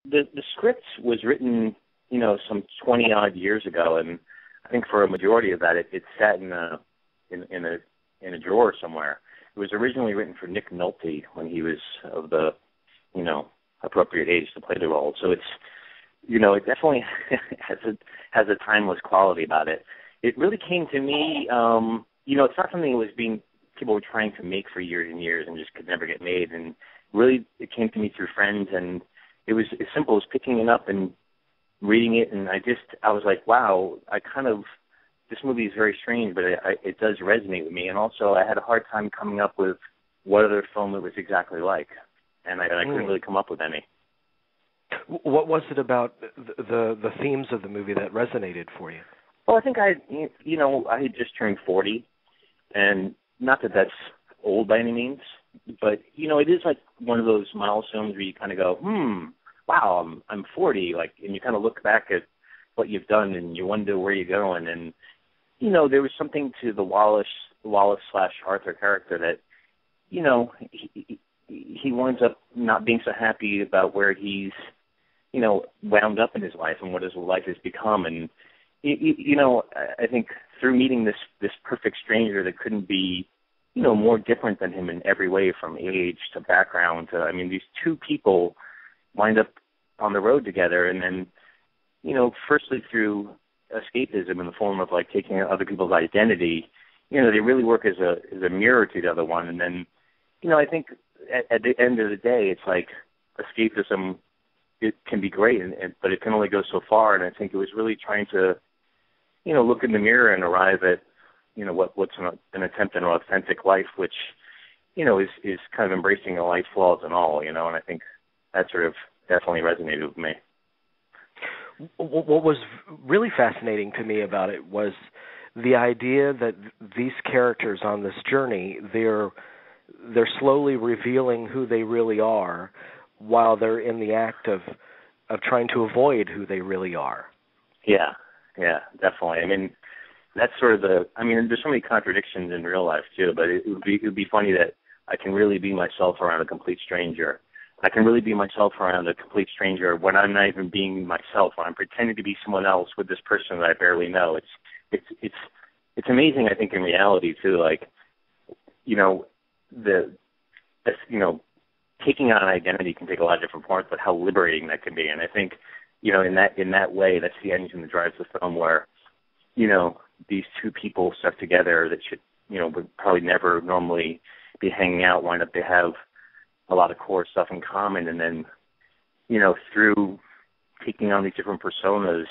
the script was written, some 20 odd years ago, and I think for a majority of that, it sat in a drawer somewhere. It was originally written for Nick Nolte when he was of the, appropriate age to play the role. So it's, it definitely has a timeless quality about it. It really came to me, it's not something that people were trying to make for years and years and just could never get made. And really, it came to me through friends, and it was as simple as picking it up and reading it. And I was like, wow, this movie is very strange, but it does resonate with me. And also, I had a hard time coming up with what other film it was exactly like. And I couldn't really come up with any. What was it about the themes of the movie that resonated for you? Well, I think I had just turned 40, and not that that's old by any means, but, it is like one of those milestones where you kind of go, wow, I'm 40, and you kind of look back at what you've done, and you wonder where you're going. And, there was something to the Wallace/Arthur character that, he winds up not being so happy about where he's, wound up in his life and what his life has become. And, I think through meeting this perfect stranger that couldn't be, more different than him in every way, from age to background to, these two people wind up on the road together. And then, firstly through escapism in the form of taking other people's identity, they really work as a mirror to the other one. And then, I think at the end of the day, it's like escapism, it can be great, but it can only go so far. And I think it was really trying to, look in the mirror and arrive at, what's an attempt at an authentic life, which, is kind of embracing the life flaws and all, and I think that sort of definitely resonated with me. What was really fascinating to me about it was the idea that these characters on this journey, they're slowly revealing who they really are while they're in the act of trying to avoid who they really are. Yeah, definitely. That's sort of there's so many contradictions in real life too, but it would be funny that I can really be myself around a complete stranger. I can really be myself around a complete stranger when I'm not even being myself, when I'm pretending to be someone else with this person that I barely know. It's amazing, I think, in reality too, taking on an identity can take a lot of different forms, but how liberating that can be. And I think, in that way, that's the engine that drives the film, where, these two people stuck together that should, would probably never normally be hanging out, wind up they have a lot of core stuff in common. And then, through taking on these different personas,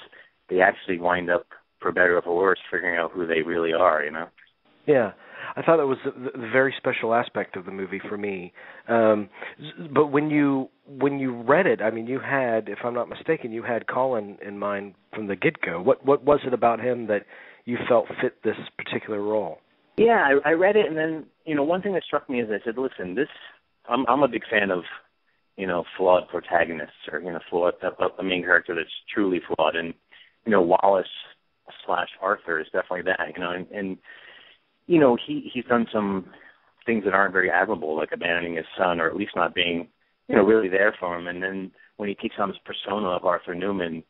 they actually wind up, for better or for worse, figuring out who they really are, Yeah. I thought it was a very special aspect of the movie for me. But when you read it, you had, if I'm not mistaken, you had Colin in mind from the get-go. What was it about him that you felt fit this particular role? Yeah, I read it, and then, one thing that struck me is I said, listen, I'm a big fan of, flawed protagonists, or, flawed, a main character that's truly flawed. And, Wallace/Arthur is definitely that, and he's done some things that aren't very admirable, like abandoning his son, or at least not being, really there for him. And then when he takes on this persona of Arthur Newman,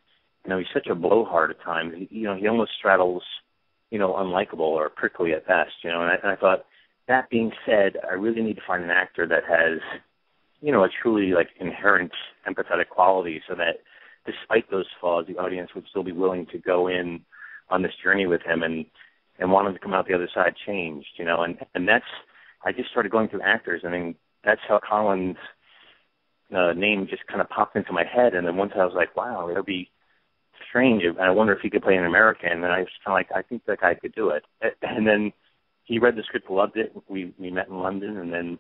he's such a blowhard at times. He almost straddles, unlikable or prickly at best, and I thought, that being said, I really need to find an actor that has, a truly, inherent empathetic quality, so that despite those flaws, the audience would still be willing to go in on this journey with him and want him to come out the other side changed, and that's, I just started going through actors, and that's how Colin's name just kind of popped into my head. And then once I was like, wow, it would be strange, and I wonder if he could play an American, and I was kind of like, I think that guy could do it. And then he read the script, loved it, we met in London, and then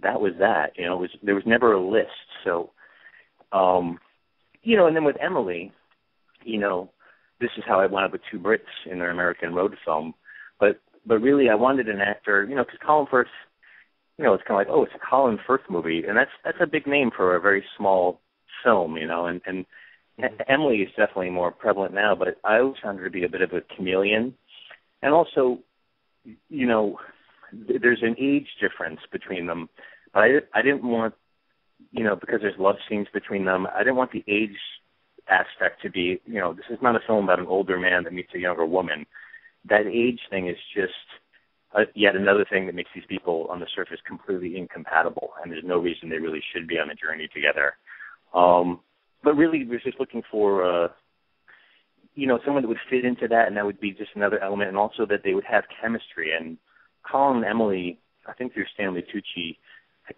that was that, there was never a list. So, and then with Emily, this is how I wound up with two Brits in their American road film. But really, I wanted an actor, because Colin Firth, it's kind of like, oh, it's a Colin Firth movie, and that's a big name for a very small film, and Emily is definitely more prevalent now, but I always found her to be a bit of a chameleon. And also, there's an age difference between them, but I didn't want because there's love scenes between them, I didn't want the age aspect to be, this is not a film about an older man that meets a younger woman. That age thing is just yet another thing that makes these people on the surface completely incompatible, and there's no reason they really should be on a journey together. But really, we're just looking for, someone that would fit into that, and that would be just another element, and also that they would have chemistry. And Colin and Emily, I think through Stanley Tucci,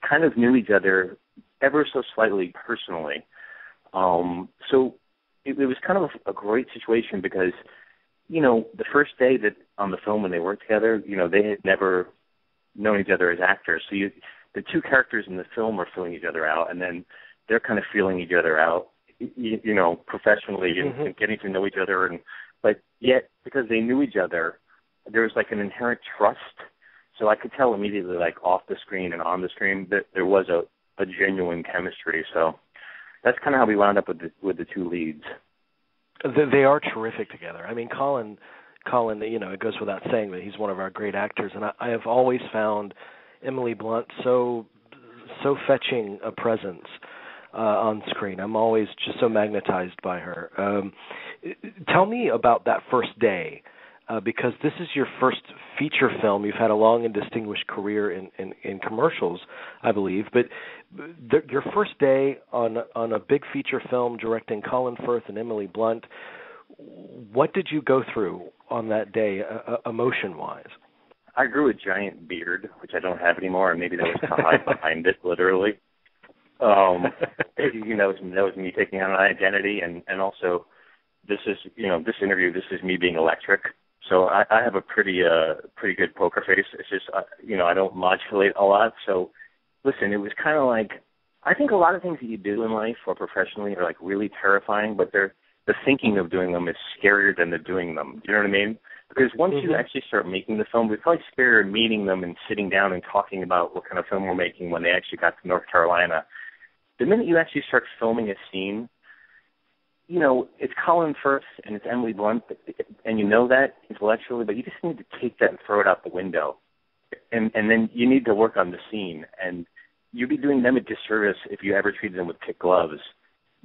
kind of knew each other ever so slightly personally. So it was kind of a great situation because, the first day that on the film when they worked together, they had never known each other as actors. So the two characters in the film are filling each other out, and then they're kind of feeling each other out, professionally and getting to know each other. But yet, because they knew each other, there was like an inherent trust. So I could tell immediately, like off the screen and on the screen, that there was a genuine chemistry. So that's kind of how we wound up with the two leads. They are terrific together. I mean, Colin, it goes without saying that he's one of our great actors, and I have always found Emily Blunt so fetching a presence on screen. I'm always just so magnetized by her. Tell me about that first day, because this is your first feature film. You've had a long and distinguished career in commercials, I believe, but your first day on a big feature film directing Colin Firth and Emily Blunt, what did you go through on that day, emotion-wise? I grew a giant beard, which I don't have anymore, and maybe that was to hide behind it, literally. That was me taking on an identity, and also this interview, this is me being electric. So I have a pretty good poker face. It's just, I don't modulate a lot. So, listen, it was kind of like, I think a lot of things that you do in life or professionally are like really terrifying, but the thinking of doing them is scarier than the doing them. Do you know what I mean? Because once you actually start making the film, we're probably scarier meeting them and sitting down and talking about what kind of film we're making when they actually got to North Carolina. The minute you actually start filming a scene, it's Colin Firth and it's Emily Blunt, and you know that intellectually, but you just need to take that and throw it out the window. And then you need to work on the scene, and you'd be doing them a disservice if you ever treated them with kid gloves.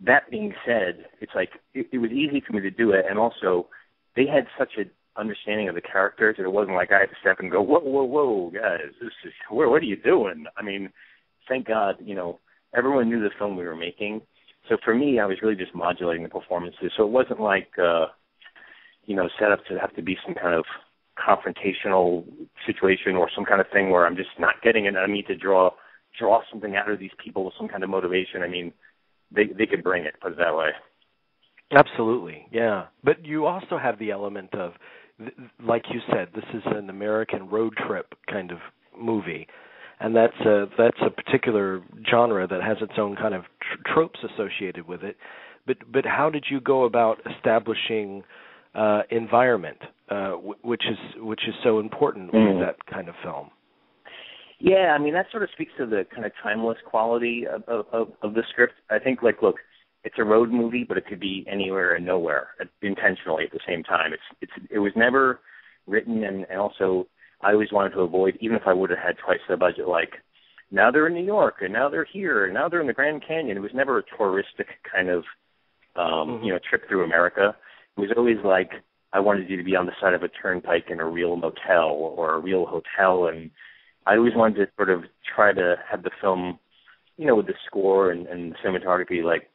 That being said, it's like it was easy for me to do it, and also they had such an understanding of the characters that it wasn't like I had to step and go, whoa, guys, what are you doing? I mean, thank God, everyone knew the film we were making. So for me, I was really just modulating the performances. So it wasn't like, set up to have to be some kind of confrontational situation or some kind of thing where I'm just not getting it. I need to draw something out of these people with some kind of motivation. I mean, they could bring it, put it that way. Absolutely, yeah. But you also have the element of, like you said, this is an American road trip kind of movie. And that's a particular genre that has its own kind of tropes associated with it. But how did you go about establishing environment, which is so important with that kind of film? Yeah, I mean, that sort of speaks to the kind of timeless quality of the script. I think, look, it's a road movie, but it could be anywhere and nowhere intentionally at the same time. It was never written, and also I always wanted to avoid, even if I would have had twice the budget, like, now they're in New York, and now they're here, and now they're in the Grand Canyon. It was never a touristic kind of, trip through America. It was always like, I wanted you to be on the side of a turnpike in a real motel or a real hotel, and I always wanted to sort of try to have the film, with the score and the cinematography, like,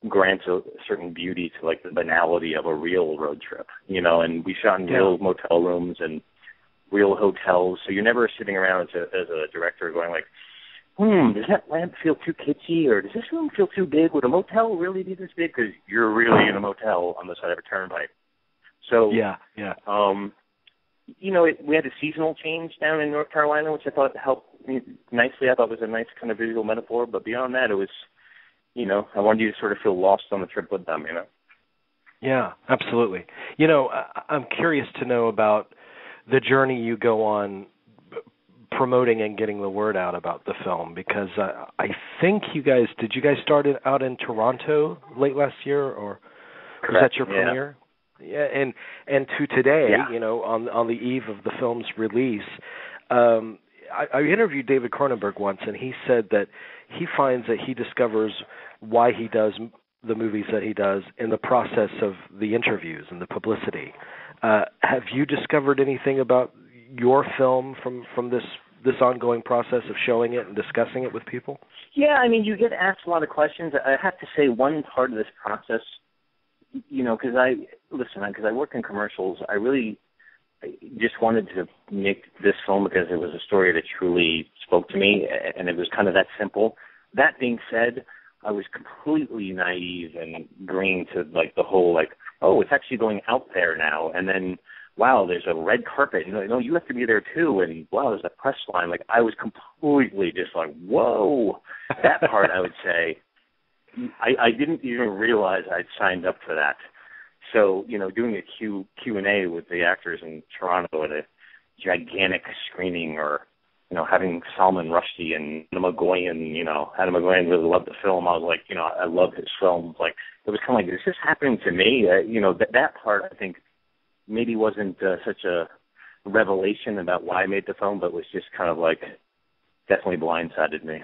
grant a certain beauty to, like, the banality of a real road trip, and we shot in real motel rooms and real hotels, so you're never sitting around as a director going like, does that lamp feel too kitschy, or does this room feel too big? Would a motel really be this big? Because you're really in a motel on the side of a turnpike. So, we had a seasonal change down in North Carolina, which I thought helped nicely. I thought was a nice kind of visual metaphor, but beyond that, it was, I wanted you to sort of feel lost on the trip with them, Yeah, absolutely. I'm curious to know about the journey you go on promoting and getting the word out about the film, because I think did you guys start out in Toronto late last year, or was that your premiere? Yeah, and to today, on the eve of the film's release, I interviewed David Cronenberg once, and he said that he finds that he discovers why he does the movies that he does in the process of the interviews and the publicity. Have you discovered anything about your film from this ongoing process of showing it and discussing it with people? Yeah, I mean, you get asked a lot of questions. I have to say one part of this process, because I work in commercials, I really just wanted to make this film because it was a story that truly spoke to me, and it was kind of that simple. That being said, I was completely naive and green to the whole oh, it's actually going out there now, and then wow, there's a red carpet. You have to be there too, and wow, there's a press line. I was completely just whoa. That part, I would say, I didn't even realize I'd signed up for that. So, doing a Q&A with the actors in Toronto at a gigantic screening, or having Salman Rushdie and Adam McGoyan really loved the film. I was like, I love his films. It was kind of is this happening to me? That part, I think, maybe wasn't such a revelation about why I made the film, but was just kind of definitely blindsided me.